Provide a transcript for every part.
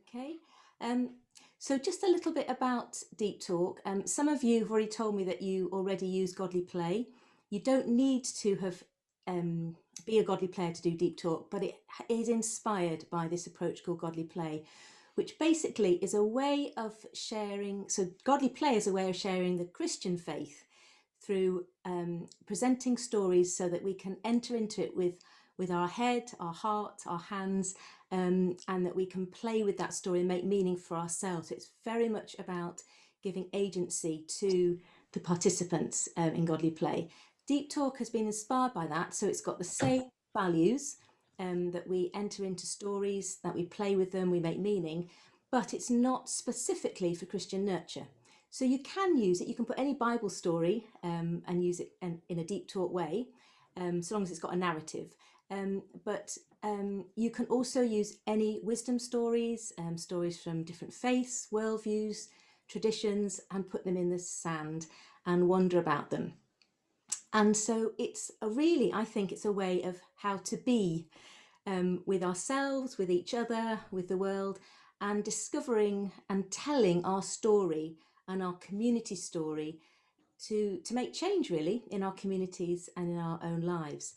Okay. Um, so just a little bit about Deep Talk. Some of you have already told me that you already use Godly Play. You don't need to have be a Godly Player to do Deep Talk, but it is inspired by this approach called Godly Play, which basically is a way of sharing. So Godly Play is a way of sharing the Christian faith through presenting stories so that we can enter into it with our head, our heart, our hands, and that we can play with that story and make meaning for ourselves. It's very much about giving agency to the participants in Godly Play. Deep Talk has been inspired by that, so it's got the same values that we enter into stories, that we play with them, we make meaning, but it's not specifically for Christian nurture. So you can use it, you can put any Bible story and use it in a Deep Talk way, so long as it's got a narrative. But you can also use any wisdom stories, stories from different faiths, worldviews, traditions, and put them in the sand and wonder about them. And so it's I think it's a way of how to be with ourselves, with each other, with the world, and discovering and telling our story and our community story to make change really in our communities and in our own lives.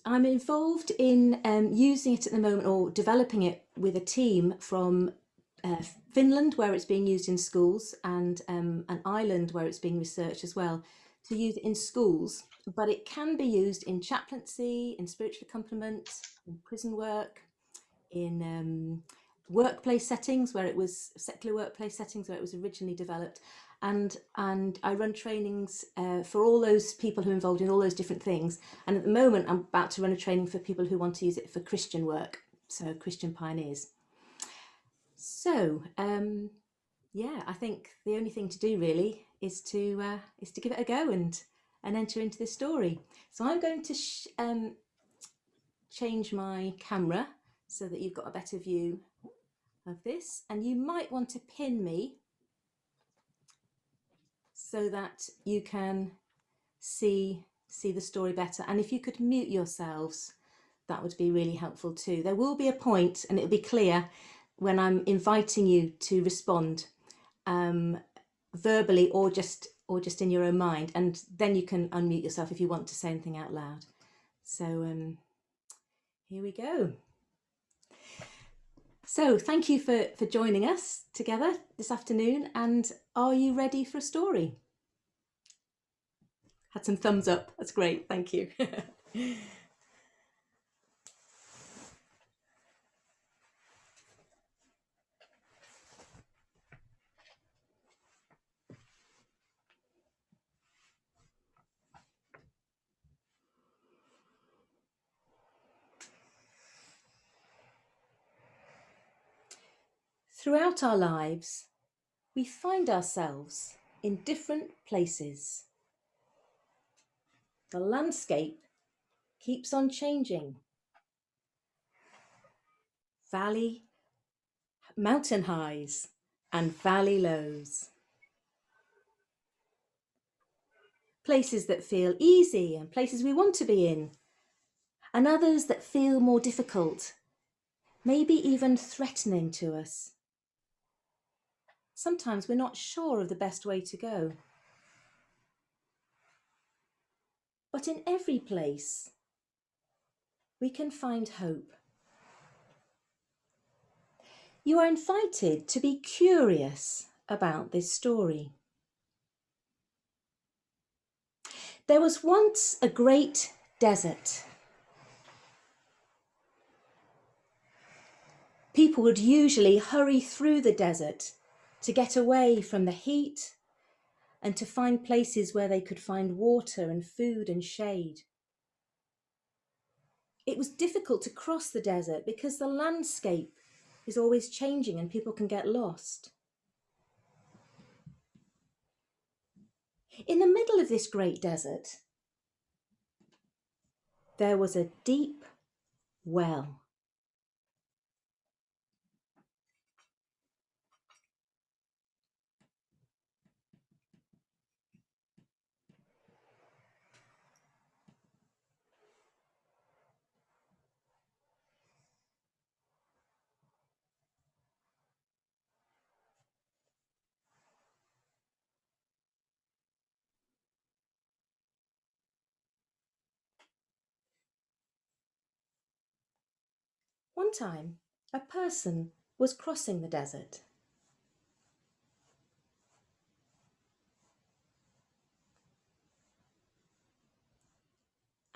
I'm involved in using it at the moment, or developing it with a team from Finland, where it's being used in schools, and an Ireland where it's being researched as well, to use it in schools. But it can be used in chaplaincy, in spiritual accompaniment, in prison work, in workplace settings where it was secular workplace settings where it was originally developed, and I run trainings for all those people who are involved in all those different things. And at the moment I'm about to run a training for people who want to use it for Christian work, so Christian pioneers. So yeah, I think the only thing to do really is to give it a go and enter into this story. So I'm going to change my camera so that you've got a better view of this, and you might want to pin me so that you can see the story better. And if you could mute yourselves, that would be really helpful too. There will be a point, and it'll be clear when I'm inviting you to respond verbally or just in your own mind, and then you can unmute yourself if you want to say anything out loud. So here we go. So thank you for joining us together this afternoon. And are you ready for a story? Had some thumbs up. That's great. Thank you. Throughout our lives, we find ourselves in different places. The landscape keeps on changing. Mountain highs and valley lows. Places that feel easy and places we want to be in, and others that feel more difficult, maybe even threatening to us. Sometimes we're not sure of the best way to go. But in every place, we can find hope. You are invited to be curious about this story. There was once a great desert. People would usually hurry through the desert to get away from the heat and to find places where they could find water and food and shade. It was difficult to cross the desert because the landscape is always changing and people can get lost. In the middle of this great desert, there was a deep well. One time, a person was crossing the desert.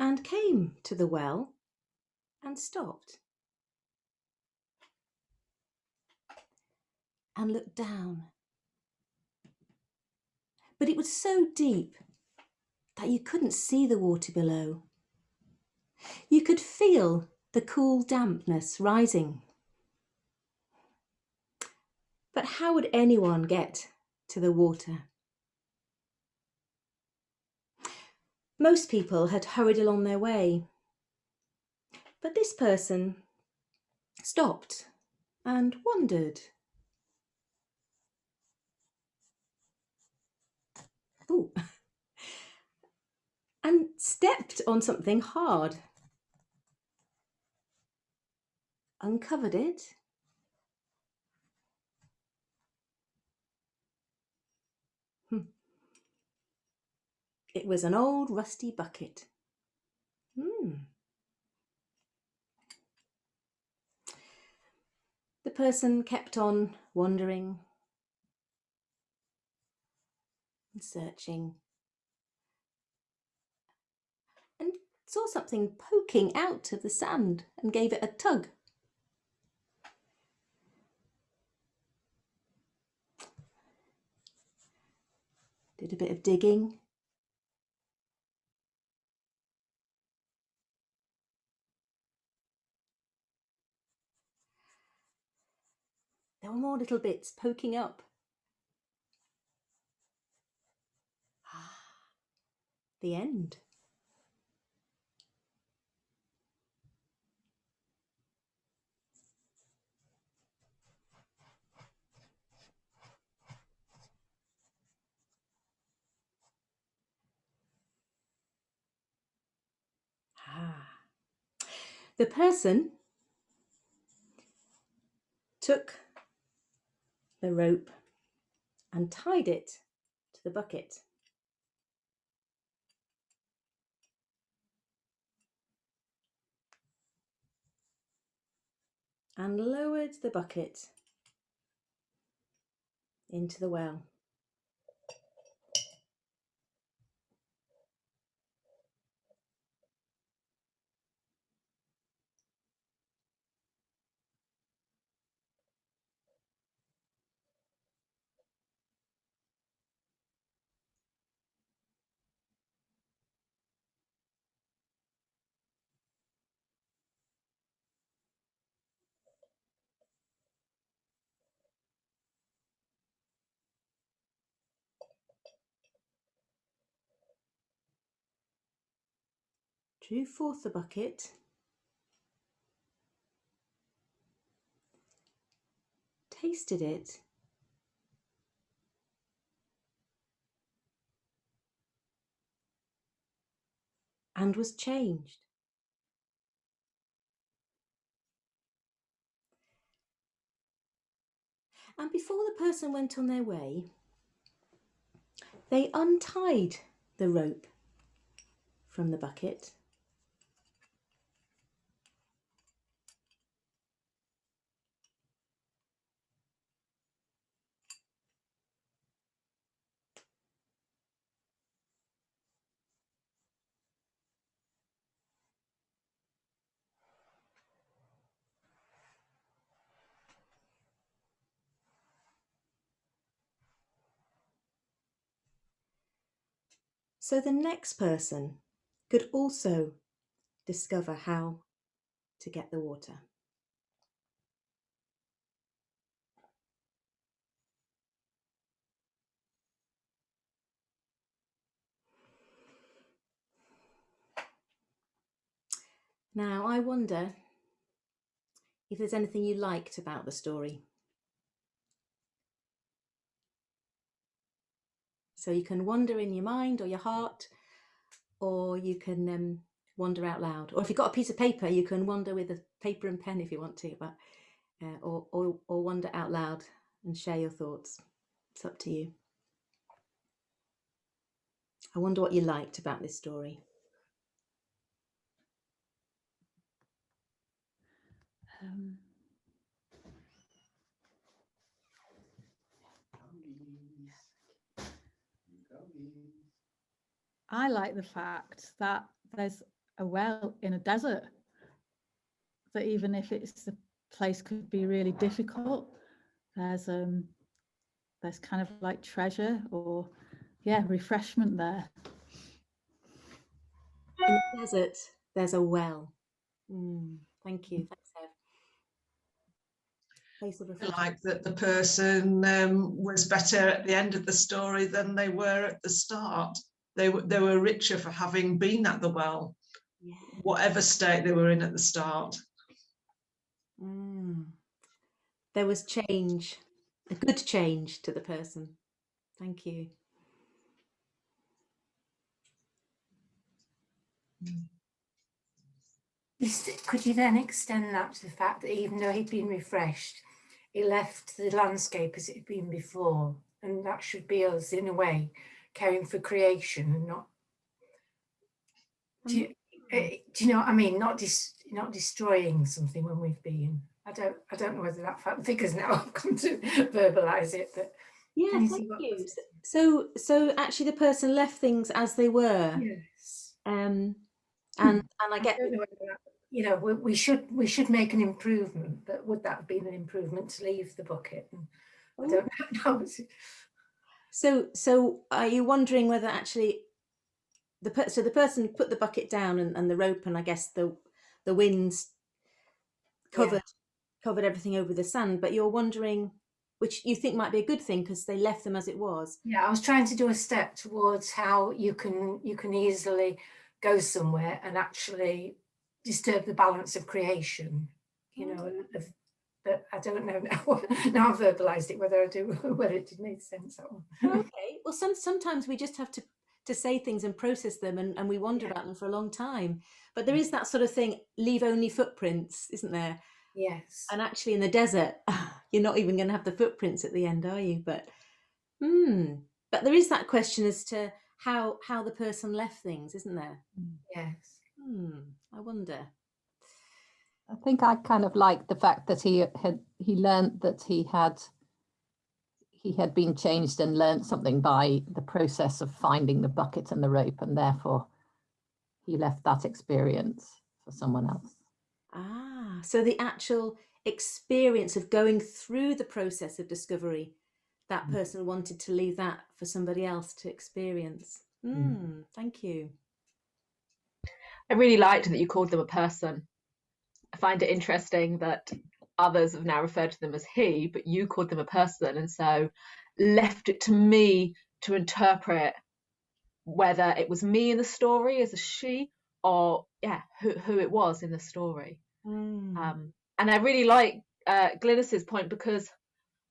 And came to the well and stopped and looked down. But it was so deep that you couldn't see the water below. You could feel the cool dampness rising. But how would anyone get to the water? Most people had hurried along their way. But this person stopped and wondered. Ooh. And stepped on something hard. Uncovered it. It was an old rusty bucket. The person kept on wandering and searching and saw something poking out of the sand and gave it a tug. Did a bit of digging. There were more little bits poking up. The end. The person took the rope and tied it to the bucket. And lowered the bucket into the well. Drew forth the bucket, tasted it, and was changed. And before the person went on their way, they untied the rope from the bucket so the next person could also discover how to get the water. Now, I wonder if there's anything you liked about the story. So you can wonder in your mind or your heart, or you can wonder out loud. Or if you've got a piece of paper, you can wonder with a paper and pen if you want to, but or wonder out loud and share your thoughts. It's up to you. I wonder what you liked about this story. I like the fact that there's a well in a desert, that even if it's the place could be really difficult, there's kind of like treasure or refreshment there. In the desert, there's a well. Thank you. Thanks, Ev. Place of reflection. Like that the person was better at the end of the story than they were at the start. They were richer for having been at the well, whatever state they were in at the start. There was change, a good change to the person. Thank you. Could you then extend that to the fact that even though he'd been refreshed, he left the landscape as it had been before, and that should be us in a way caring for creation and not. Do you know what I mean? Not destroying something when we've been. I don't know whether that figures now. I've come to verbalise it, but yeah, thank you. So actually, the person left things as they were. Yes. And I get. I don't know whether that, you know, we should make an improvement, but would that have been an improvement to leave the bucket? And I don't know. So are you wondering whether actually the person put the bucket down and the rope, and I guess the winds covered everything over the sand, but you're wondering which you think might be a good thing because they left them as it was. Yeah, I was trying to do a step towards how you can easily go somewhere and actually disturb the balance of creation, you know, but I don't know now I've verbalized it whether it did make sense. Okay, well sometimes we just have to say things and process them and we wonder about them for a long time, but there is that sort of thing, leave only footprints, isn't there? Yes. And actually in the desert you're not even going to have the footprints at the end, are you? But there is that question as to how the person left things, isn't there? Yes. I wonder. I think I kind of like the fact that he learned that he had been changed and learned something by the process of finding the bucket and the rope, and therefore he left that experience for someone else. So the actual experience of going through the process of discovery, that person wanted to leave that for somebody else to experience. Thank you. I really liked that you called them a person. I find it interesting that others have now referred to them as he, but you called them a person, and so left it to me to interpret whether it was me in the story as a she, or who it was in the story. And I really like Glynis's point, because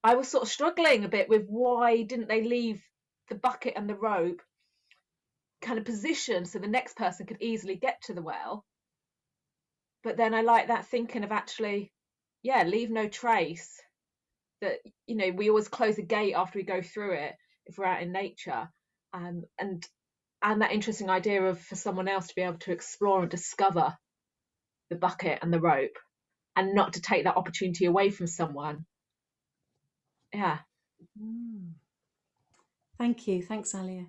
I was sort of struggling a bit with why didn't they leave the bucket and the rope kind of positioned so the next person could easily get to the well. But then I like that thinking of actually, leave no trace. That, you know, we always close a gate after we go through it if we're out in nature, and that interesting idea of for someone else to be able to explore and discover the bucket and the rope, and not to take that opportunity away from someone. Yeah. Thank you. Thanks, Alia.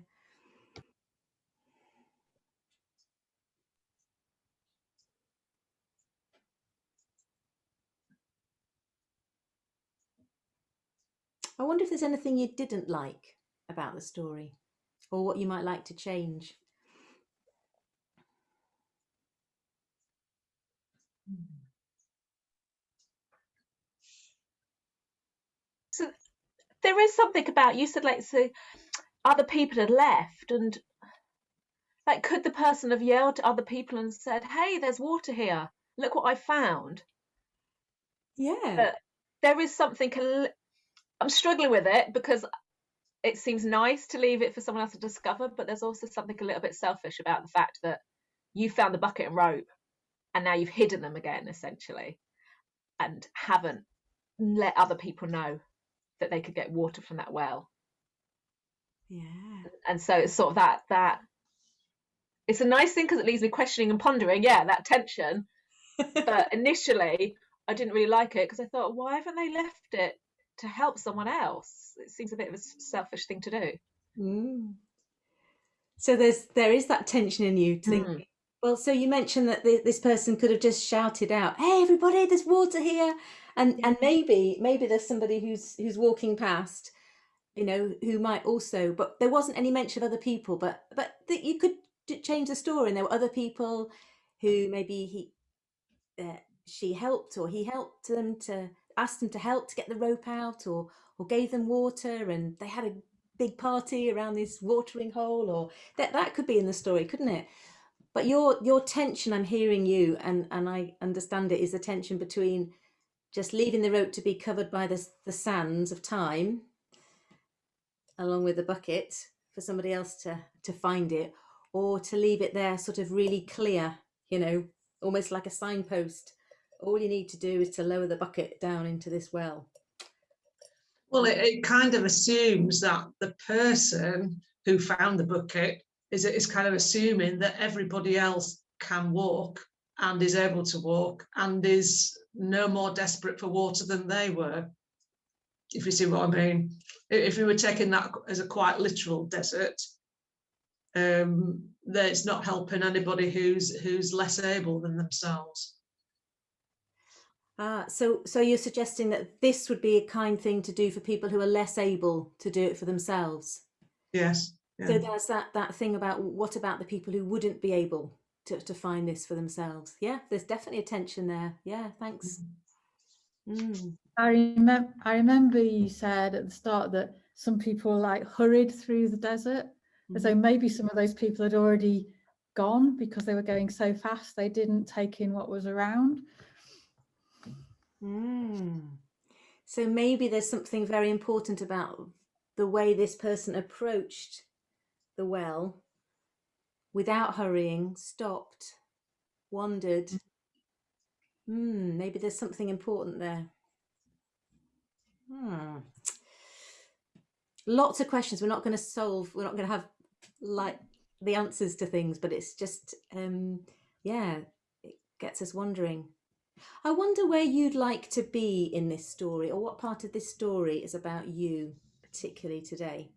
I wonder if there's anything you didn't like about the story, or what you might like to change. So there is something about, you said, like, so other people had left, and like, could the person have yelled to other people and said, hey, there's water here, look what I found? But there is something, I'm struggling with it because it seems nice to leave it for someone else to discover, but there's also something a little bit selfish about the fact that you found the bucket and rope and now you've hidden them again, essentially, and haven't let other people know that they could get water from that well. And so it's sort of that it's a nice thing because it leaves me questioning and pondering, that tension. But initially I didn't really like it because I thought, why haven't they left it to help someone else? It seems a bit of a selfish thing to do. Mm. So there is that tension in you to think, well, so you mentioned that this person could have just shouted out, "Hey, everybody, there's water here," and maybe there's somebody who's walking past, you know, who might also, but there wasn't any mention of other people, but that you could change the story, and there were other people who maybe she helped, or he helped them, to ask them to help to get the rope out, or gave them water, and they had a big party around this watering hole, or that could be in the story, couldn't it? But your tension, I'm hearing you, and I understand it, is the tension between just leaving the rope to be covered by the sands of time, along with the bucket, for somebody else to find it, or to leave it there sort of really clear, you know, almost like a signpost. All you need to do is to lower the bucket down into this well. Well, it kind of assumes that the person who found the bucket is kind of assuming that everybody else can walk and is able to walk and is no more desperate for water than they were, if you see what I mean. If we were taking that as a quite literal desert, that it's not helping anybody who's less able than themselves. So you're suggesting that this would be a kind thing to do for people who are less able to do it for themselves? Yes. Yeah. So there's that thing about, what about the people who wouldn't be able to find this for themselves? Yeah, there's definitely a tension there. Yeah, thanks. I remember you said at the start that some people like hurried through the desert. So maybe some of those people had already gone because they were going so fast they didn't take in what was around. So maybe there's something very important about the way this person approached the well, without hurrying, stopped, wondered. Maybe there's something important there. Lots of questions we're not going to solve. We're not going to have like the answers to things, but it's just, yeah, it gets us wondering. I wonder where you'd like to be in this story, or what part of this story is about you, particularly today.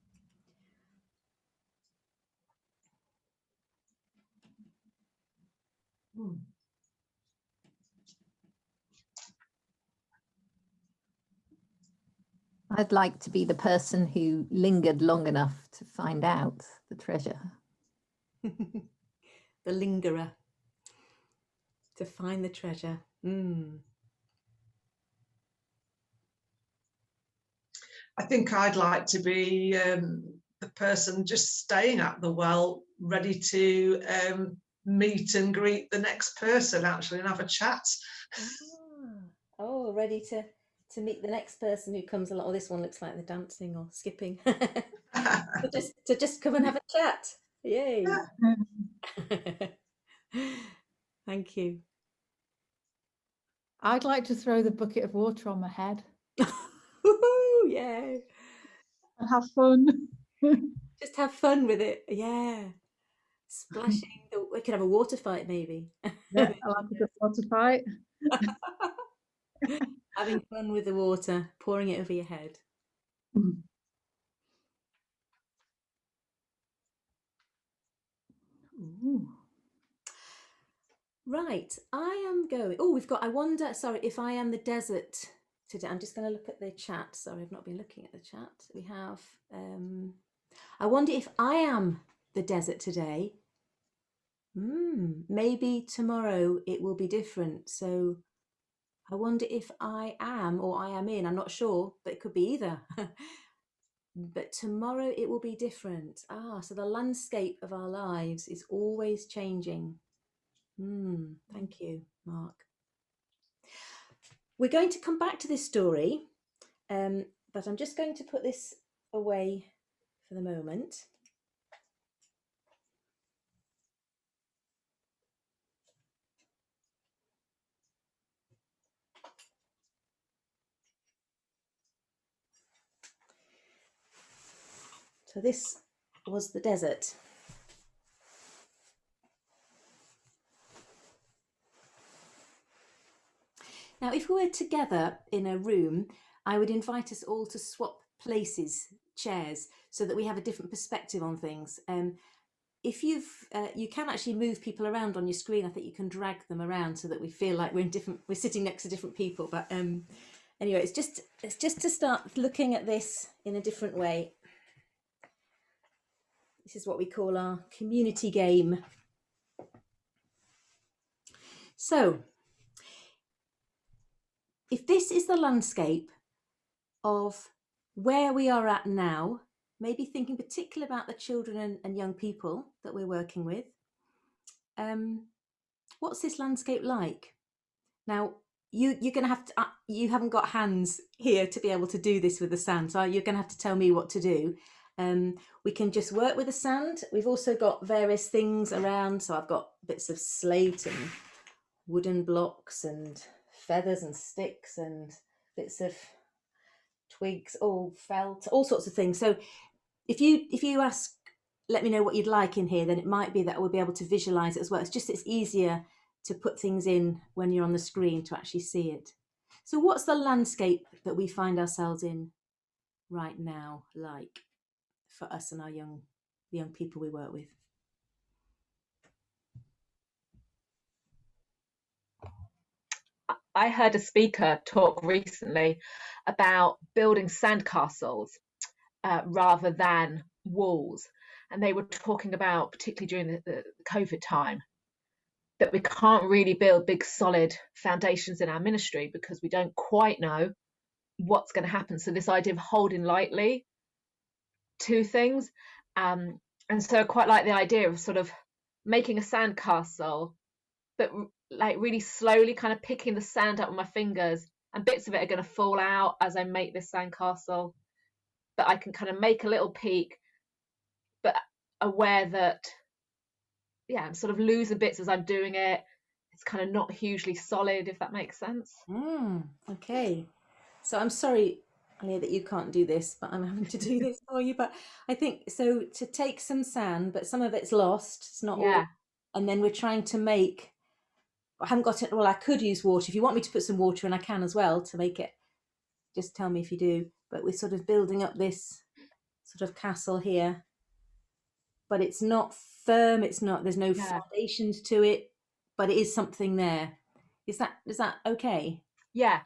I'd like to be the person who lingered long enough to find out the treasure. The lingerer, to find the treasure. I think I'd like to be the person just staying at the well, ready to meet and greet the next person, actually, and have a chat. Oh, ready to meet the next person who comes along. Oh, this one looks like they're dancing or skipping. to just come and have a chat. Yay. Thank you. I'd like to throw the bucket of water on my head. Woohoo, yeah. And have fun. Just have fun with it. Yeah. Splashing. We could have a water fight, maybe. Yeah, I like a good water fight. Having fun with the water, pouring it over your head. Ooh. Right, I am going. Oh, we've got, I wonder, sorry, if I am the desert today. I'm just going to look at the chat. Sorry, I've not been looking at the chat. We have, I wonder if I am the desert today. Maybe tomorrow it will be different. So I wonder if I am, or I am in, I'm not sure, but it could be either. But tomorrow it will be different. So the landscape of our lives is always changing. Thank you, Mark. We're going to come back to this story, but I'm just going to put this away for the moment. So this was the desert. Now, Now, if we were together in a room, I would invite us all to swap places, chairs, so that we have a different perspective on things. If you can actually move people around on your screen. I think you can drag them around so that we feel like we're sitting next to different people. But anyway, it's just to start looking at this in a different way. This is what we call our community game. So, if this is the landscape of where we are at now, maybe thinking particularly about the children and young people that we're working with, what's this landscape like? Now, you're going to have to, you haven't got hands here to be able to do this with the sand, so you're going to have to tell me what to do. We can just work with the sand. We've also got various things around, so I've got bits of slate and wooden blocks and feathers and sticks and bits of twigs, all felt, all sorts of things. So if you ask, let me know what you'd like in here, then it might be that we'll be able to visualize it as well. It's easier to put things in when you're on the screen to actually see it. So what's the landscape that we find ourselves in right now like for us and the young people we work with? I heard a speaker talk recently about building sandcastles rather than walls. And they were talking about, particularly during the COVID time, that we can't really build big solid foundations in our ministry because we don't quite know what's going to happen. So this idea of holding lightly to things. And so I quite like the idea of sort of making a sandcastle, but like really slowly kind of picking the sand up with my fingers, and bits of it are going to fall out as I make this sandcastle. But I can kind of make a little peak, but aware that, yeah, I'm sort of losing bits as I'm doing it. It's kind of not hugely solid, if that makes sense. Okay. So I'm sorry, Alia, that you can't do this, but I'm having to do this for you. But I think, so to take some sand, but some of it's lost, it's not all, and then we're trying to make, I haven't got it, well, I could use water. If you want me to put some water in, I can as well to make it, just tell me if you do. But we're sort of building up this sort of castle here, but it's not firm, it's not, there's no foundations to it, but it is something there. Is that okay? Yeah.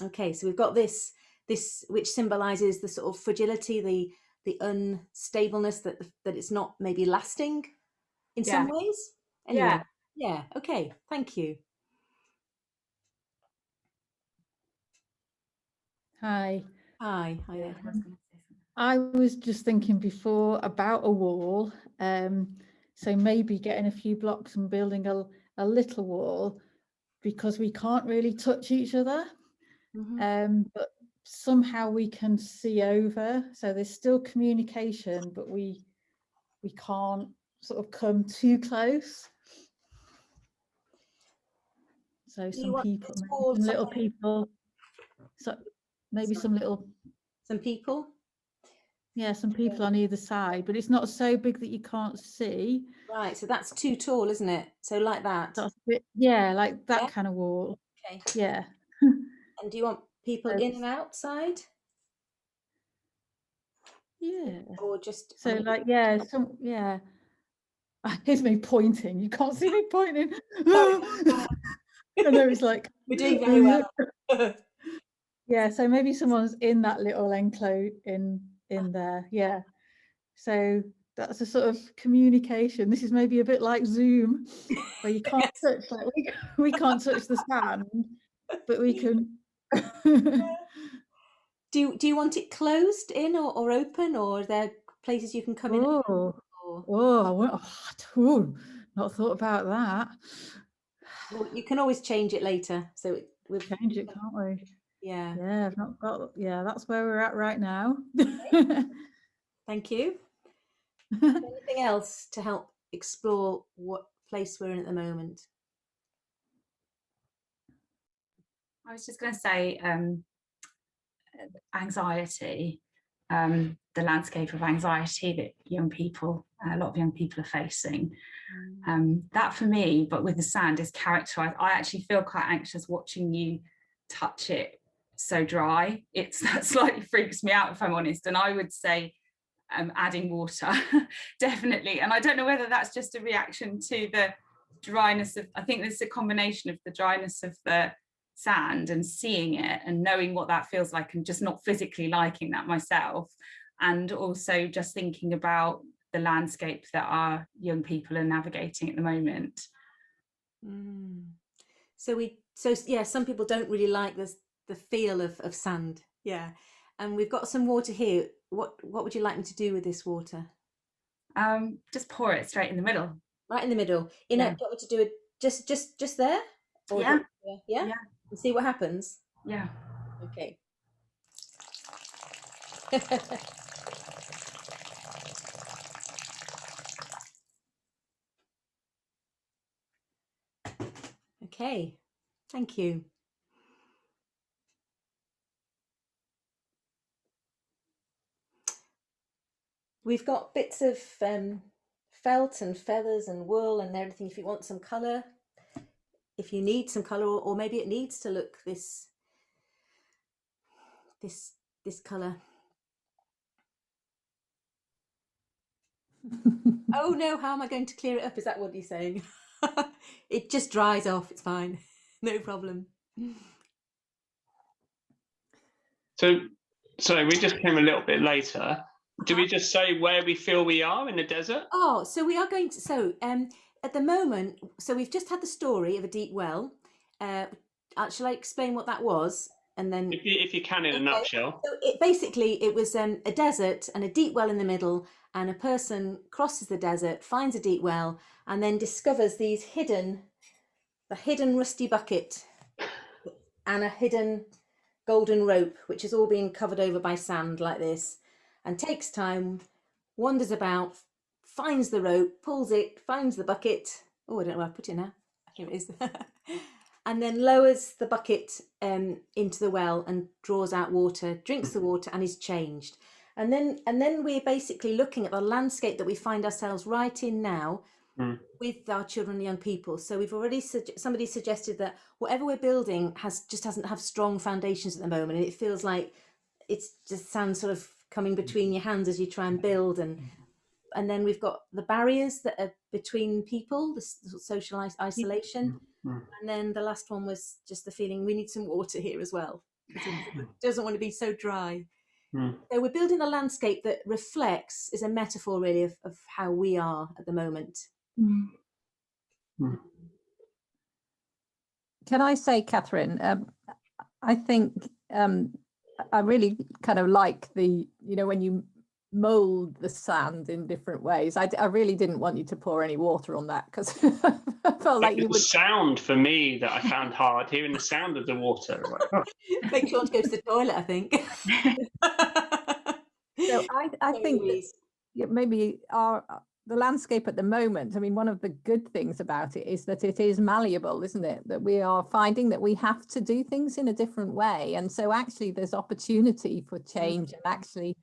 Okay, so we've got this which symbolizes the sort of fragility, the unstableness, that it's not maybe lasting in some ways. Anyway, yeah, okay, thank you. Hi. Hi there. I was just thinking before about a wall, so maybe getting a few blocks and building a little wall, because we can't really touch each other, but somehow we can see over, so there's still communication, but we can't sort of come too close. So some people, some little people, so maybe some people. Yeah, some people on either side, but it's not so big that you can't see. Right, so that's too tall, isn't it? So like that. That's a bit, yeah, like that kind of wall. Okay. Yeah. And do you want people in and outside? Yeah. Or just so like, yeah, here's me pointing. You can't see me pointing. I know, it's like we're doing very well. Yeah, so maybe someone's in that little enclosure in there. Yeah. So that's a sort of communication. This is maybe a bit like Zoom, where you can't touch, like we can't touch the sand, but we can. Do you want it closed in or open, or are there places you can come in? Not thought about that. Well, you can always change it later. So we'll change it, can't we? Yeah. Yeah, I've not got. Yeah, that's where we're at right now. Thank you. Anything else to help explore what place we're in at the moment? I was just going to say anxiety. the landscape of anxiety that a lot of young people are facing. That for me, but with the sand, is characterized. I actually feel quite anxious watching you touch it so dry. That slightly freaks me out, if I'm honest. And I would say adding water, definitely. And I don't know whether that's just a reaction to the dryness of, I think there's a combination of the dryness of the sand and seeing it and knowing what that feels like and just not physically liking that myself. And also just thinking about the landscape that our young people are navigating at the moment. So yeah, some people don't really like the feel of sand. Yeah. And we've got some water here. What would you like me to do with this water? Just pour it straight in the middle. Right in the middle. Do you want me to do it just there? Or yeah. Yeah. And see what happens. Yeah. Okay. Okay. Thank you. We've got bits of felt and feathers and wool and everything. If you want some colour, if you need some colour, or maybe it needs to look this colour. Oh no, how am I going to clear it up? Is that what you're saying? It just dries off, it's fine. No problem. So, sorry, we just came a little bit later. Do we just say where we feel we are in the desert? Oh, so we are going to, at the moment, so we've just had the story of a deep well. Shall I explain what that was? And then, if you can, in a nutshell. So it was a desert and a deep well in the middle, and a person crosses the desert, finds a deep well, and then discovers the hidden rusty bucket and a hidden golden rope, which is all being covered over by sand like this, and takes time, wanders about, finds the rope, pulls it, finds the bucket. Oh, I don't know where I put it now. Here it is. And then lowers the bucket into the well and draws out water, drinks the water, and is changed. And then we're basically looking at the landscape that we find ourselves right in now with our children and young people. So we've already somebody suggested that whatever we're building doesn't have strong foundations at the moment, and it feels like it's just sand sort of coming between your hands as you try and build. And then we've got the barriers that are between people, the social isolation. And then the last one was just the feeling we need some water here as well. It doesn't want to be so dry. So we're building a landscape that is a metaphor really of how we are at the moment. Can I say, Kathryn, I think I really kind of like when you mold the sand in different ways. I really didn't want you to pour any water on that, because I felt like you would. Sound for me that I found hard, hearing the sound of the water. Makes you want to go to the toilet, I think. So I think that maybe the landscape at the moment, I mean, one of the good things about it is that it is malleable, isn't it? That we are finding that we have to do things in a different way. And so actually there's opportunity for change and actually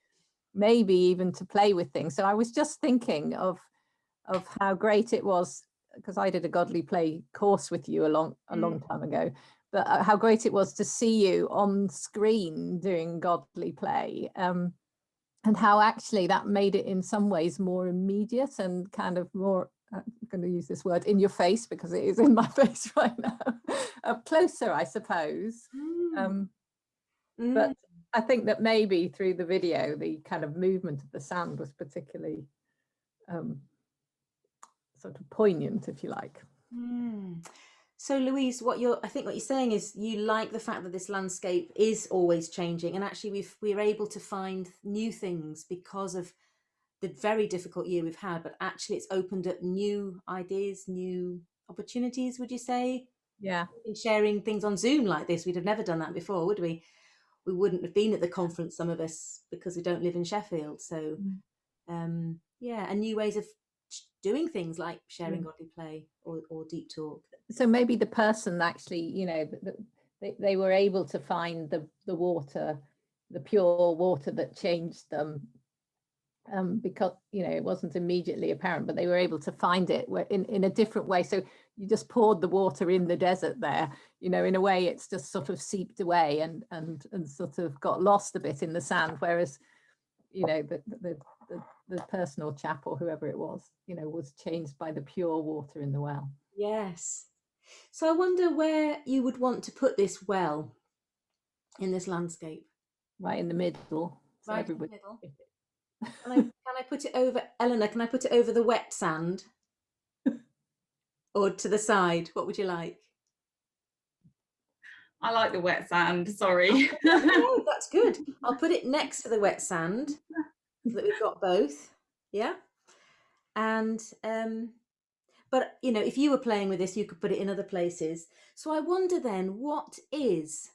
maybe even to play with things. So I was just thinking of how great it was, because I did a Godly Play course with you a long time ago, but how great it was to see you on screen doing Godly Play. And how actually that made it in some ways more immediate and kind of more, I'm going to use this word, in your face, because it is in my face right now, closer, I suppose. But I think that maybe through the video, the kind of movement of the sand was particularly sort of poignant, if you like. So Louise, I think what you're saying is you like the fact that this landscape is always changing, and actually we're able to find new things because of the very difficult year we've had, but actually it's opened up new ideas, new opportunities, would you say? Yeah. In sharing things on Zoom like this, we'd have never done that before, would we? We wouldn't have been at the conference, some of us, because we don't live in Sheffield. So and new ways of doing things like sharing Godly Play or Deep Talk. So maybe the person actually, they were able to find the water the pure water that changed them, because it wasn't immediately apparent, but they were able to find it in a different way. So you just poured the water in the desert there, in a way it's just sort of seeped away and sort of got lost a bit in the sand, whereas the personal chap or whoever it was was changed by the pure water in the well. Yes. So I wonder where you would want to put this well in this landscape. Right in the middle. So Right in the everybody. middle. Can I put it over, Eleanor, can I put it over the wet sand? Or to the side? What would you like? I like the wet sand, sorry. No, that's good. I'll put it next to the wet sand so that we've got both. Yeah. And but if you were playing with this, you could put it in other places. So I wonder then, what is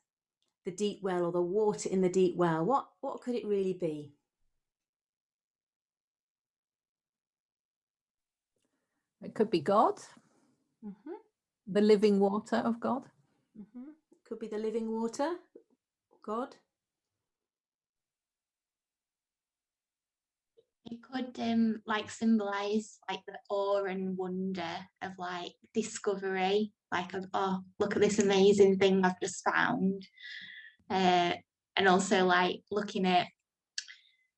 the deep well, or the water in the deep well? What could it really be? It could be God, Mm-hmm. the living water of God. Mm-hmm. It could be the living water, God. It could like symbolize like the awe and wonder of like discovery, like of, oh, look at this amazing thing I've just found, and also like looking at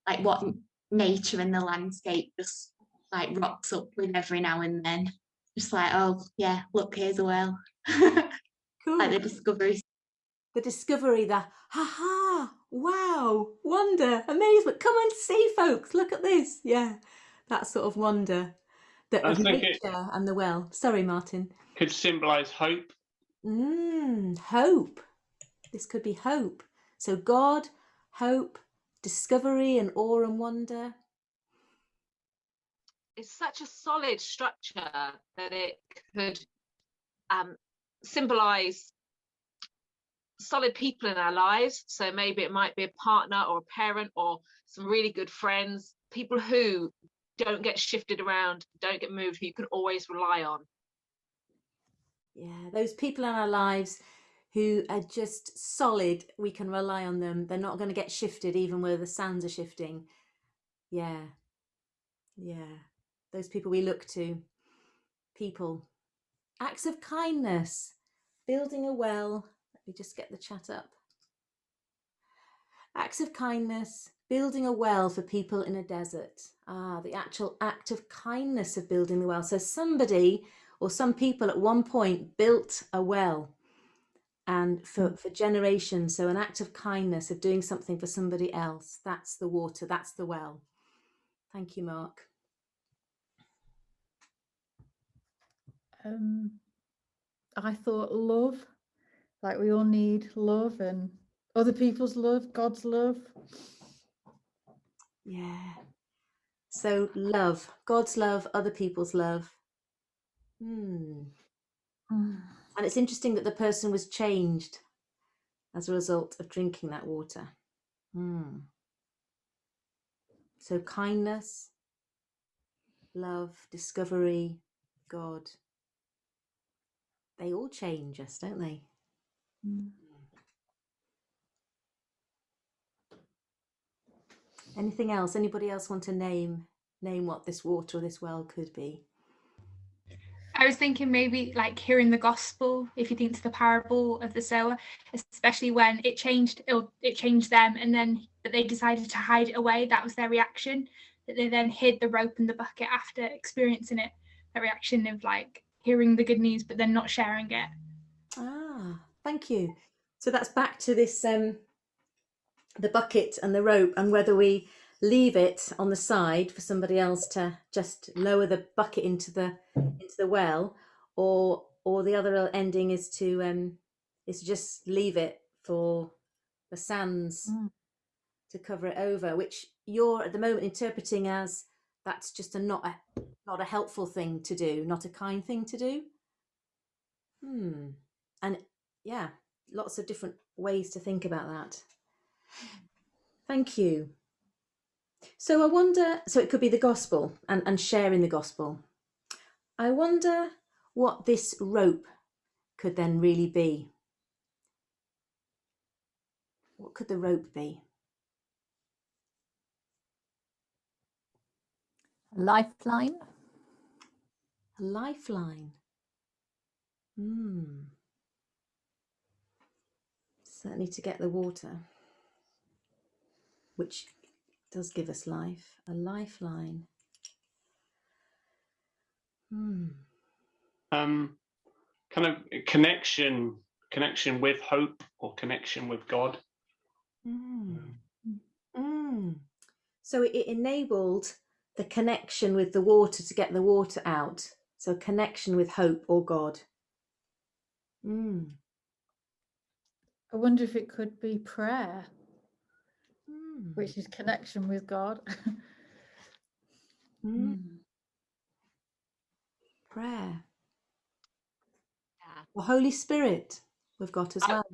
like what nature and the landscape just like rocks up with every now and then, just like, oh yeah, look, here's a well. Cool. Like the discovery. The discovery, the ha, wow, wonder, amazement. Come and see, folks. Look at this. Yeah, that sort of wonder, of nature and the well. Sorry, Martin. Could symbolise hope. Hope. This could be hope. So God, hope, discovery, and awe and wonder. It's such a solid structure that it could symbolise solid people in our lives. So maybe it might be a partner or a parent or some really good friends, people who don't get shifted around, don't get moved, who you can always rely on. Yeah, those people in our lives who are just solid, we can rely on them. They're not going to get shifted even where the sands are shifting. Yeah. Those people we look to. People. Acts of kindness. Building a well. Let me just get the chat up. Acts of kindness. Building a well for people in a desert. The actual act of kindness of building the well. So somebody or some people at one point built a well, and for generations. So an act of kindness of doing something for somebody else. That's the water. That's the well. Thank you, Mark. I thought love, like we all need love, and other people's love, God's love. Yeah. So love, God's love, other people's love. And it's interesting that the person was changed as a result of drinking that water. So kindness, love, discovery, God. They all change us, don't they? Anything else? Anybody else want to name what this water or this well could be? I was thinking maybe like hearing the gospel, if you think to the parable of the sower, especially when it changed them, and then that they decided to hide it away. That was their reaction, that they then hid the rope and the bucket after experiencing it. That reaction of like hearing the good news but then not sharing it. Thank you. So that's back to this the bucket and the rope, and whether we leave it on the side for somebody else to just lower the bucket into the well, or the other ending is to just leave it for the sands to cover it over, which you're at the moment interpreting as that's just not a helpful thing to do, not a kind thing to do. And yeah, lots of different ways to think about that. Thank you. So I wonder, so it could be the gospel and sharing the gospel. I wonder what this rope could then really be. What could the rope be? A lifeline. A lifeline. Certainly to get the water, which does give us life. A lifeline. Kind of connection with hope, or connection with God. So it enabled the connection with the water to get the water out. So connection with hope or God. I wonder if it could be prayer, which is connection with God. Prayer. The Holy Spirit we've got as well.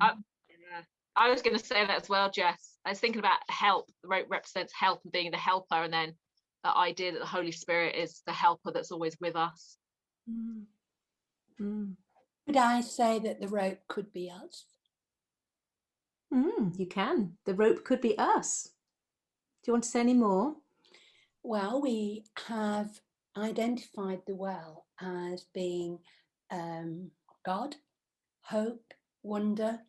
I was going to say that as well, Jess. I was thinking about help. The rope represents help and being the helper, and then the idea that the Holy Spirit is the helper that's always with us. Could I say that the rope could be us? You can. The rope could be us. Do you want to say any more? Well, we have identified the well as being God, hope, wonder,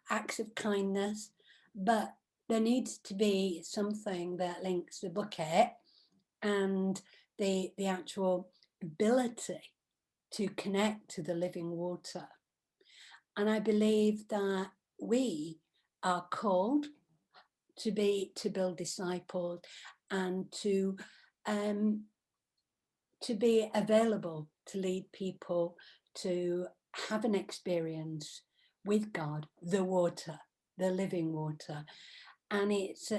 acts of kindness, but there needs to be something that links the bucket and the actual ability to connect to the living water. And I believe that we are called to build disciples and to be available to lead people to have an experience with God, the water, the living water. And it's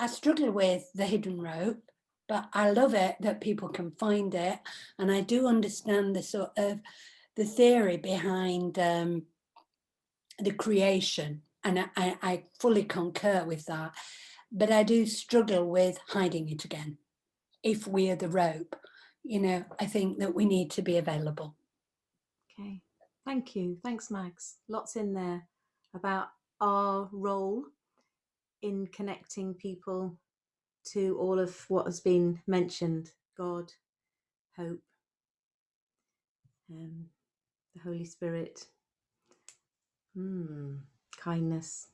I struggle with the hidden rope, but I love it that people can find it. And I do understand the sort of the theory behind the creation. And I fully concur with that. But I do struggle with hiding it again. If we are the rope, I think that we need to be available. Okay, thank you. Thanks, Mags. Lots in there about our role in connecting people to all of what has been mentioned: God, hope, the Holy Spirit, kindness.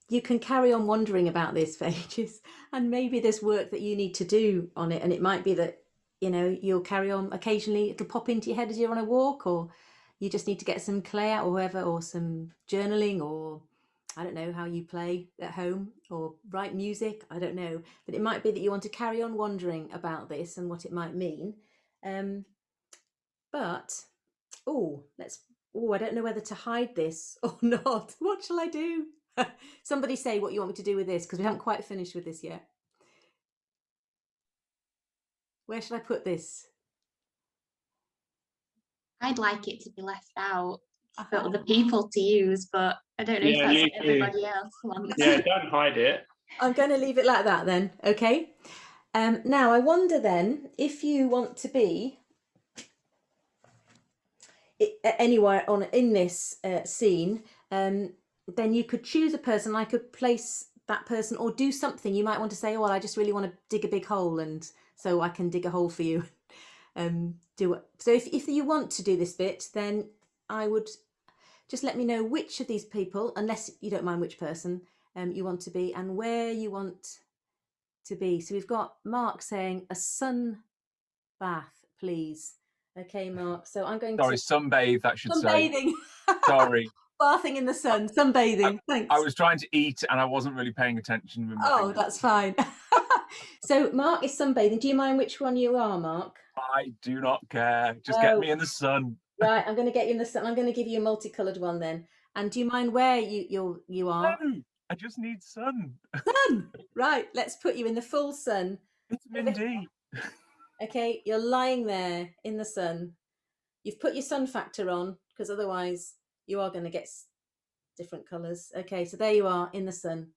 You can carry on wondering about this for ages, and maybe there's work that you need to do on it, and it might be that you'll carry on occasionally. It'll pop into your head as you're on a walk, or you just need to get some clay out or whatever, or some journaling, or I don't know how you play at home or write music, I don't know, but it might be that you want to carry on wondering about this and what it might mean. But I don't know whether to hide this or not. What shall I do? Somebody say what you want me to do with this, because we haven't quite finished with this yet. Where should I put this? I'd like it to be left out for other people to use, but I don't know if that's what everybody else wants. Yeah, don't hide it. I'm going to leave it like that then, okay? Now, I wonder then, if you want to be anywhere in this scene, then you could choose a person. I could place that person or do something. You might want to say, well, I just really want to dig a big hole, and so I can dig a hole for you. Do it. So if you want to do this bit, then I would just let me know which of these people, unless you don't mind which person you want to be and where you want to be. So we've got Mark saying a sun bath, please. Okay, Mark. So I'm going to sunbathe, that should say. Sunbathing. Sorry. Bathing in the sun, sunbathing. Thanks. I was trying to eat and I wasn't really paying attention. With my fingers. That's fine. So Mark is sunbathing. Do you mind which one you are, Mark? I do not care. Just get me in the sun. Right, I'm going to get you in the sun. I'm going to give you a multicoloured one then. And do you mind where you are? No, I just need sun. Sun. Right, let's put you in the full sun. Vitamin D. Okay, you're lying there in the sun. You've put your sun factor on, because otherwise you are going to get different colours. Okay, so there you are in the sun,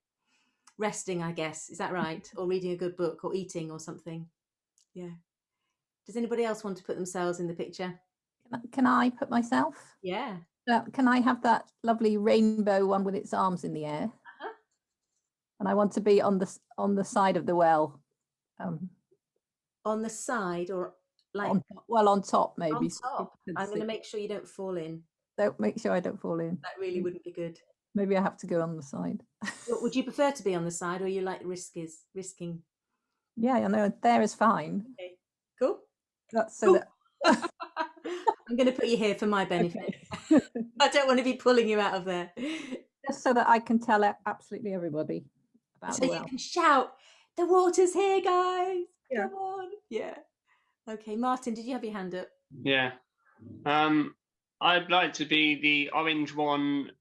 resting, I guess. Is that right? Or reading a good book or eating or something. Yeah. Does anybody else want to put themselves in the picture? Can I put myself? Yeah. Can I have that lovely rainbow one with its arms in the air? And I want to be on the side of the well. On the side, or like on top maybe. On top. I'm going to make sure you don't fall in. Don't make sure I don't fall in. That really wouldn't be good. Maybe I have to go on the side. Would you prefer to be on the side, or you like risking? Yeah, I know there is fine. Okay, cool. That's so that I'm going to put you here for my benefit. Okay. I don't want to be pulling you out of there. Just so that I can tell absolutely everybody about so the well. You can shout, "The water's here, guys! Yeah. Come on!" Yeah. Okay, Martin, did you have your hand up? Yeah. I'd like to be the orange one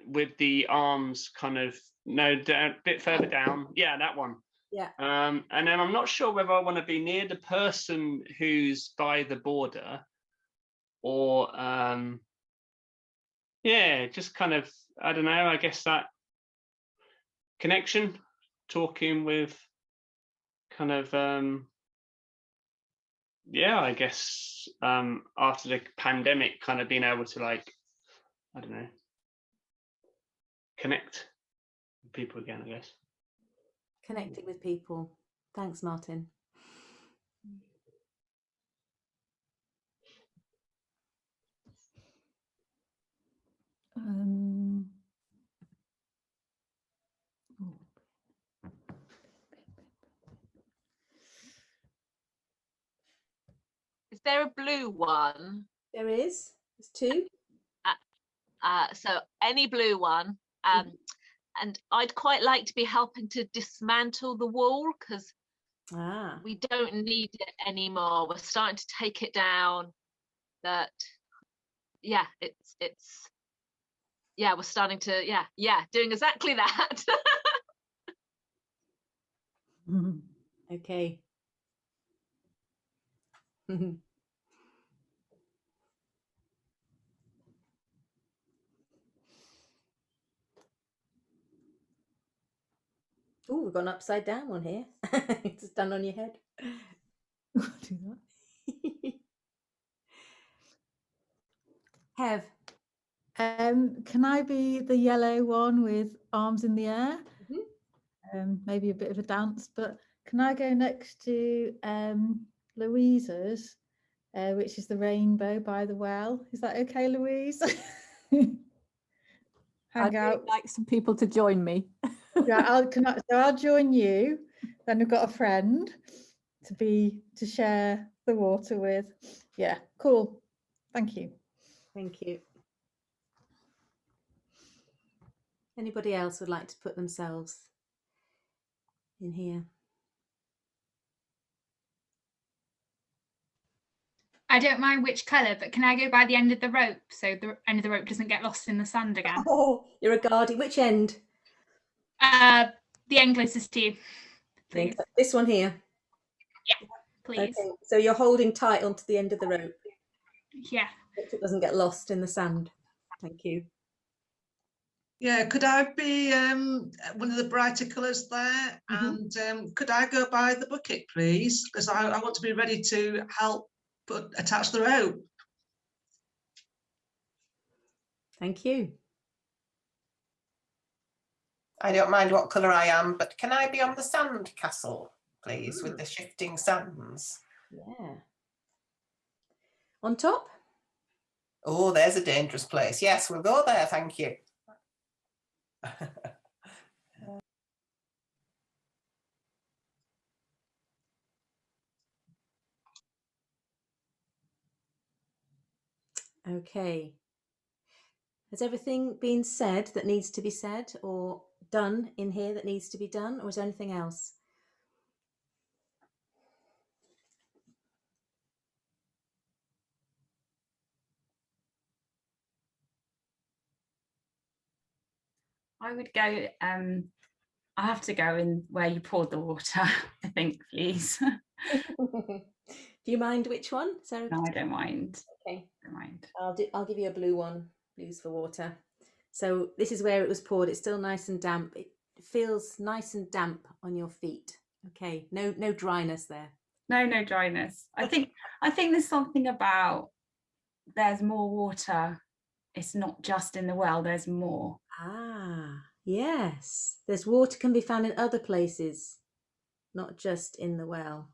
with the arms kind of a bit further down. Yeah, that one. Yeah. And then I'm not sure whether I want to be near the person who's by the border, or yeah, just kind of, I don't know, I guess that connection, talking with kind of yeah, I guess after the pandemic, kind of being able to, like, I don't know, connect with people again, I guess. Connecting with people. Thanks, Martin. Is there a blue one? There is. There's two. So any blue one. And I'd quite like to be helping to dismantle the wall, because we don't need it anymore. We're starting to take it down. That, yeah, it's we're starting to doing exactly that. Okay. Oh, we've got an upside down one here. It's done on your head. Do that. Hev. Can I be the yellow one with arms in the air? Maybe a bit of a dance, but can I go next to Louisa's, which is the rainbow by the well? Is that okay, Louise? I'd really like some people to join me. Yeah, I'll join you. Then we've got a friend to share the water with. Yeah, cool. Thank you. Thank you. Anybody else would like to put themselves in here? I don't mind which colour, but can I go by the end of the rope so the end of the rope doesn't get lost in the sand again? Oh, you're a guardian. Which end? The end closest to you, please. This one here? Yeah, please. Okay, so you're holding tight onto the end of the rope? Yeah. So it doesn't get lost in the sand. Thank you. Yeah, could I be one of the brighter colours there? And could I go by the bucket, please? Because I want to be ready to help attach the rope. Thank you. I don't mind what colour I am, but can I be on the sand castle, please, with the shifting sands? Yeah. On top? Oh, there's a dangerous place. Yes, we'll go there, thank you. Okay. Has everything been said that needs to be said, or done in here that needs to be done, or is there anything else? I would go, I have to go in where you poured the water, I think, please. Do you mind which one? Sarah? No, I don't mind. Okay. I don't mind. I'll give you a blue one, blues for water. So this is where it was poured. It's still nice and damp. It feels nice and damp on your feet. Okay, no dryness there. No dryness. I think there's something about there's more water it's not just in the well, there's more. Ah, yes. There's water can be found in other places, not just in the well.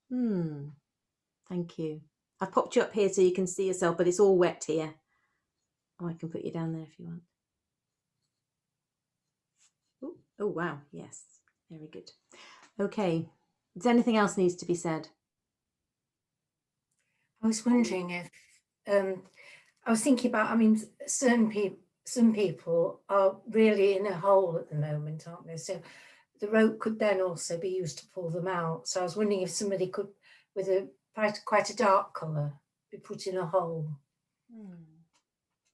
Thank you. I've popped you up here so you can see yourself, but it's all wet here. Oh, I can put you down there if you want. Ooh, oh, wow. Yes. Very good. Okay. Does anything else needs to be said? I was wondering if, I was thinking about, I mean, some people are really in a hole at the moment, aren't they? So the rope could then also be used to pull them out. So I was wondering if somebody could, with quite a dark colour, be put in a hole.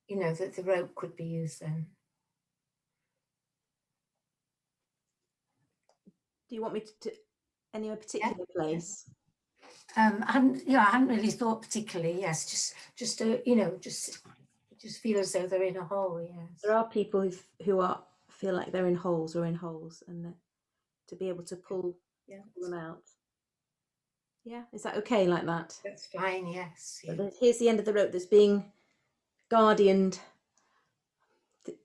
You know, that the rope could be used then. Do you want me to any particular place? I hadn't really thought particularly. Yes, just you know, just feel as though they're in a hole. Yes, there are people who feel like they're in holes, and to be able to pull them out. Yeah, is that okay like that? That's fine. Yes. Yeah. So here's the end of the rope that's being guardianed.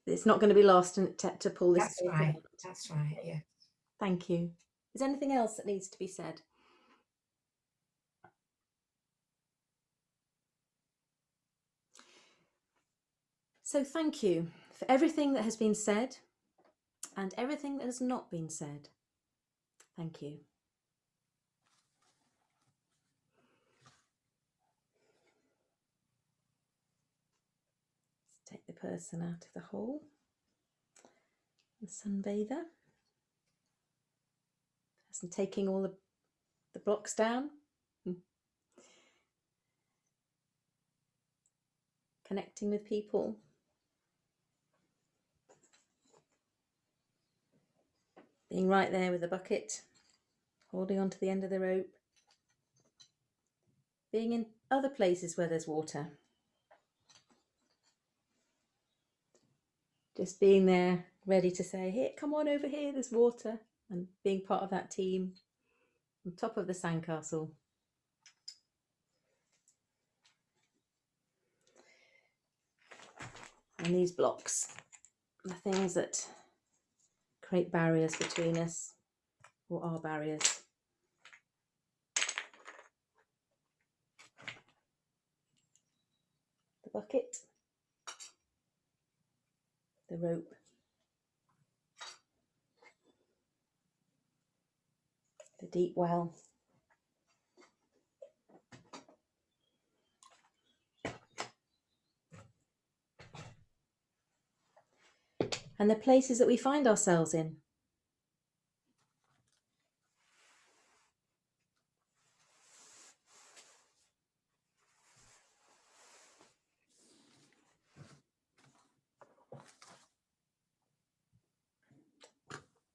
It's not going to be lost, and to pull this. That's right. That's right. Yeah. Thank you. Is there anything else that needs to be said? So thank you for everything that has been said and everything that has not been said. Thank you. Let's take the person out of the hole. The sunbather. Person taking all the blocks down. Connecting with people. Being right there with the bucket, holding on to the end of the rope. Being in other places where there's water. Just being there, ready to say, here, come on over here, there's water. And being part of that team on top of the sandcastle. And these blocks, the things that create barriers between us, or are barriers. The bucket, the rope, the deep well. And the places that we find ourselves in.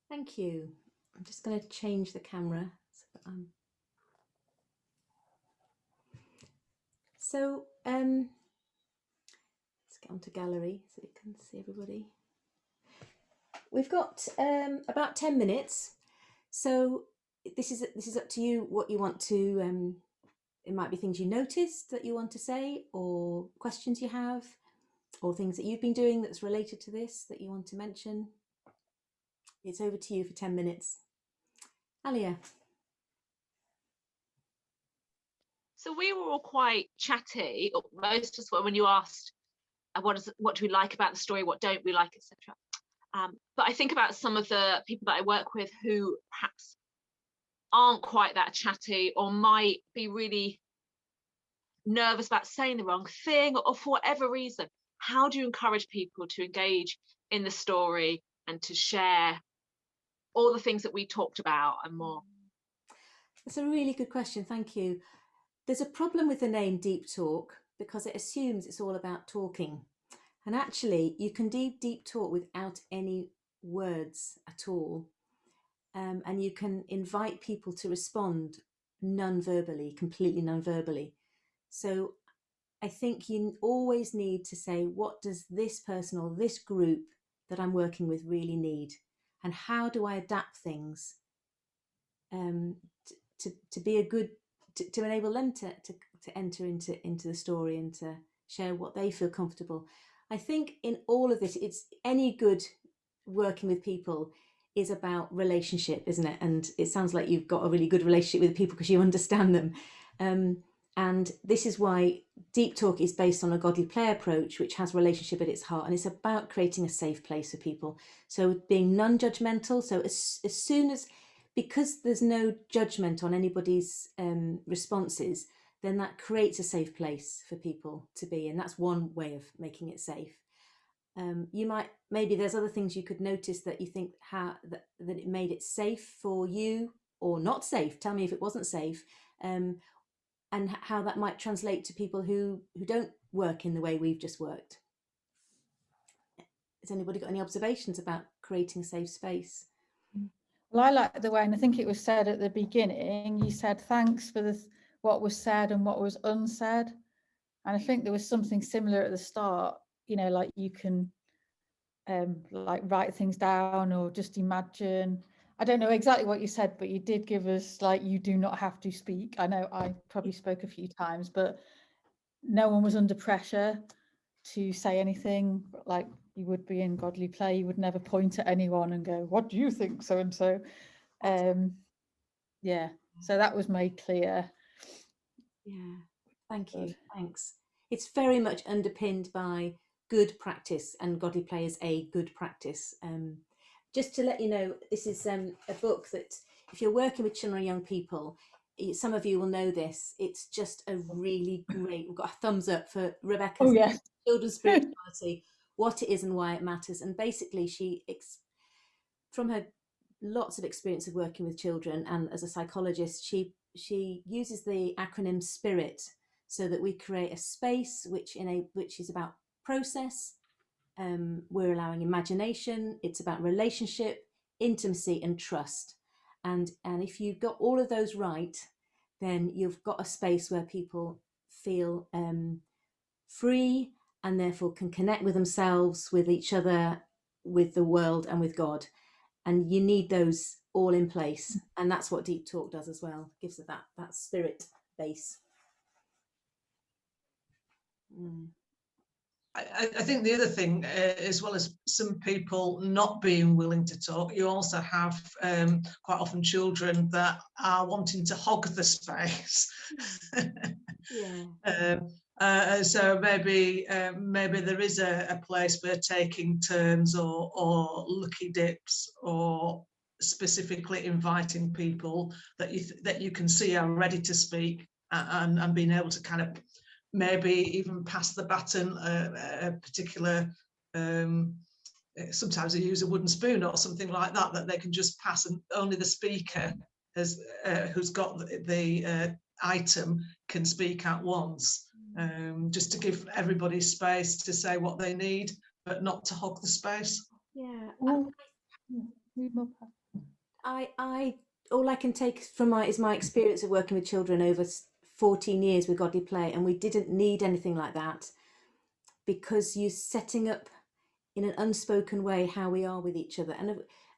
Thank you. I'm just going to change the camera. So let's get onto gallery so you can see everybody. We've got about 10 minutes. So this is up to you what you want to, it might be things you noticed that you want to say, or questions you have, or things that you've been doing that's related to this that you want to mention. It's over to you for 10 minutes. Alia. So we were all quite chatty, most of us were, when you asked what do we like about the story, what don't we like, etc. But I think about some of the people that I work with who perhaps aren't quite that chatty, or might be really nervous about saying the wrong thing, or for whatever reason. How do you encourage people to engage in the story and to share all the things that we talked about and more? That's a really good question, thank you. There's a problem with the name Deep Talk because it assumes it's all about talking. And actually, you can do deep talk without any words at all. And you can invite people to respond non-verbally, completely non-verbally. So I think you always need to say, what does this person or this group that I'm working with really need? And how do I adapt things to be a good, to enable them to enter into the story and to share what they feel comfortable. I think in all of this, it's any good working with people is about relationship, isn't it? And it sounds like you've got a really good relationship with people because you understand them. And this is why Deep Talk is based on a godly play approach, which has relationship at its heart. And it's about creating a safe place for people. So being non-judgmental. So as soon as, because there's no judgment on anybody's responses, then that creates a safe place for people to be. And that's one way of making it safe. You might, maybe there's other things you could notice that you think that it made it safe for you or not safe. Tell me if it wasn't safe. And how that might translate to people who don't work in the way we've just worked. Has anybody got any observations about creating a safe space? Well, I like the way, and I think it was said at the beginning, you said thanks for what was said and what was unsaid. And I think there was something similar at the start, you know, like you can like write things down or just imagine. I don't know exactly what you said, but you did give us like, you do not have to speak. I know I probably spoke a few times, but no one was under pressure to say anything. Like you would be in godly play, you would never point at anyone and go, what do you think, so and so? Yeah, so that was made clear. Yeah, thank you. Thanks. It's very much underpinned by good practice, and godly play is a good practice. Just to let you know, this is a book that if you're working with children or young people, some of you will know this. It's just a really great, we've got a thumbs up for Rebecca's children's spirituality, what it is and why it matters. And basically from her lots of experience of working with children and as a psychologist, she uses the acronym SPIRIT so that we create a space which is about process. We're allowing imagination. It's about relationship, intimacy, and trust. And if you've got all of those right, then you've got a space where people feel free and therefore can connect with themselves, with each other, with the world, and with God. And you need those all in place. And that's what Deep Talk does as well. Gives it that spirit base. I think the other thing, as well as some people not being willing to talk, you also have quite often children that are wanting to hog the space. So maybe there is a place for taking turns or lucky dips, or specifically inviting people that you can see are ready to speak, and being able to kind of maybe even pass the baton, a particular, sometimes they use a wooden spoon or something like that they can just pass, and only the speaker who's got the item can speak at once, just to give everybody space to say what they need, but not to hog the space. Yeah. All I can take from my experience of working with children over 14 years with godly play, and we didn't need anything like that, because you're setting up in an unspoken way how we are with each other.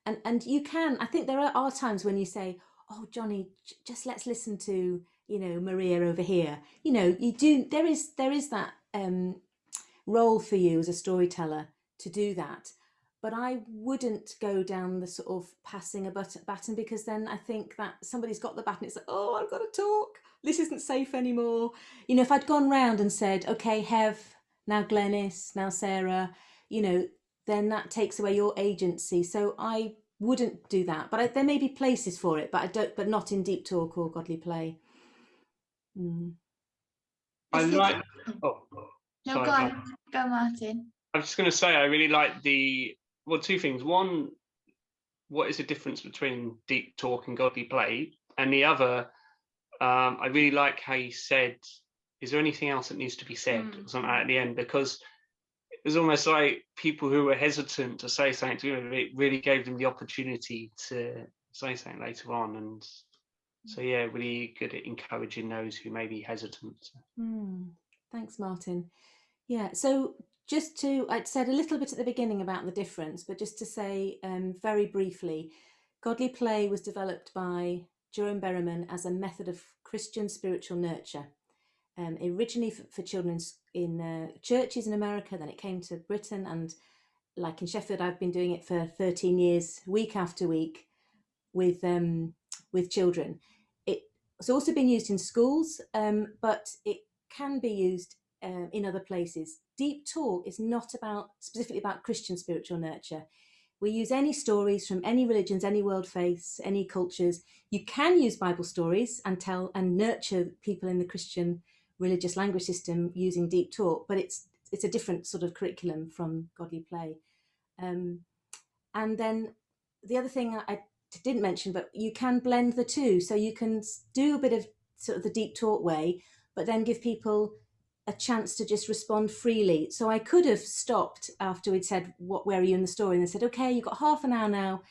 And you can, I think there are times when you say, oh Johnny, just let's listen to, you know, Maria over here. You know, you do, there is that role for you as a storyteller to do that. But I wouldn't go down the sort of passing a baton, because then I think that somebody's got the baton. It's like, oh, I've got to talk. This isn't safe anymore. You know, if I'd gone round and said, okay, Hev, now Glenys, now Sarah, you know, then that takes away your agency. So I wouldn't do that. But there may be places for it, but not in Deep Talk or godly play. I like. No, go on. Go, Martin. I was just going to say, I really like two things. One, what is the difference between Deep Talk and godly play? And the other, I really like how you said, is there anything else that needs to be said, or something at the end? Because it was almost like people who were hesitant to say something to them, it really gave them the opportunity to say something later on. And so, yeah, really good at encouraging those who may be hesitant. Thanks, Martin. Yeah, so I'd said a little bit at the beginning about the difference, but just to say very briefly, godly play was developed by Jerome Berriman as a method of Christian spiritual nurture. originally for children in churches in America, then it came to Britain, and like in Sheffield, I've been doing it for 13 years, week after week, with children. It's also been used in schools, but it can be used in other places. Deep talk is not specifically about Christian spiritual nurture. We use any stories from any religions, any world faiths, any cultures. You can use Bible stories and tell and nurture people in the Christian religious language system using deep talk, but it's a different sort of curriculum from Godly Play. And then the other thing I didn't mention, but you can blend the two. So you can do a bit of sort of the deep talk way, but then give people a chance to just respond freely. So I could have stopped after we'd said, where are you in the story? And they said, okay, you've got half an hour now.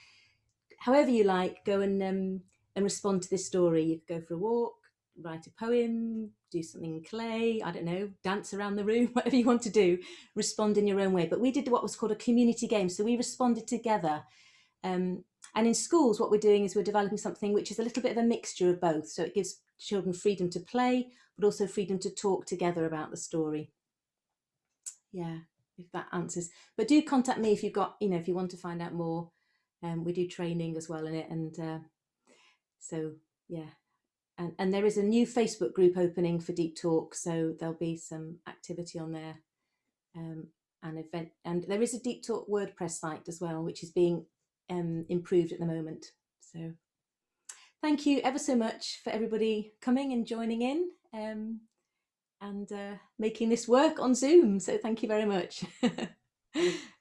However you like, go and respond to this story. You could go for a walk, write a poem, do something in clay, I don't know, dance around the room, whatever you want to do, respond in your own way. But we did what was called a community game. So we responded together. And in schools, what we're doing is we're developing something which is a little bit of a mixture of both. So it gives children freedom to play, but also freedom to talk together about the story. Yeah, if that answers. But do contact me if you've got, if you want to find out more. We do training as well in it. And so, yeah. And there is a new Facebook group opening for Deep Talk. So there'll be some activity on there. An event. And there is a Deep Talk WordPress site as well, which is being improved at the moment. So thank you ever so much for everybody coming and joining in and making this work on Zoom. So thank you very much.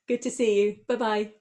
Good to see you. Bye-bye.